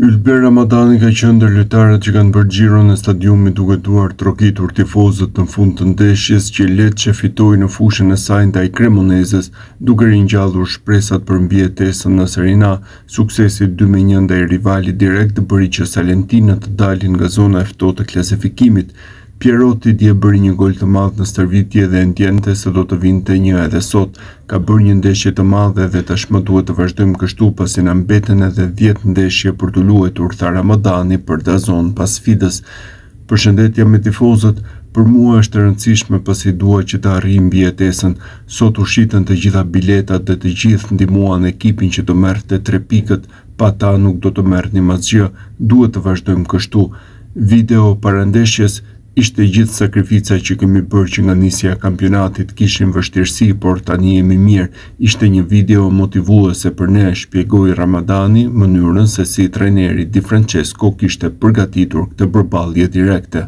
Ylber Ramadani ka qenë ndër lojtarët që kanë bërë xhiron e stadiumit duke duar trokitur tifozët në fund të ndeshjes që Lecce fitoi në fushën e saj ndaj Cremonezes, duke ringjallur shpresat për mbijetesën në Serie A. Suksesi 2-1 ndaj rivalit direkt bëri që Salentina të dalin nga zona e ftohtë e klasifikimit. Pierotti dje bëri një gol të madh në stërvitje dhe ndjente se do të vinte një edhe sot. Ka bërë një ndeshje të madhe dhe tashmë duhet të vazhdojmë kështu pasi na mbeten edhe 10 ndeshje për të luajtur, tha Ramadani për DAZN pas sfidës. Përshëndetje me tifozët, për mua është e rëndësishme pasi dua që të arrijë mbijetesën. Sot u shitën të gjitha biletat dhe të gjithë ndihmuan ekipin që të merrte 3 pikët, pa ta nuk do të merrnim asgjë. Duhet të vazhdojmë kështu. Video para ndeshjes. Ishte gjithë sakrifica që kemi bërë që nga nisja e kampionatit kishim vështirësi, por tani jemi mirë. Ishte një video motivuese për ne, shpjegoi Ramadani mënyrën se si trajneri Di Francesco kishte përgatitur këtë përballje direkte.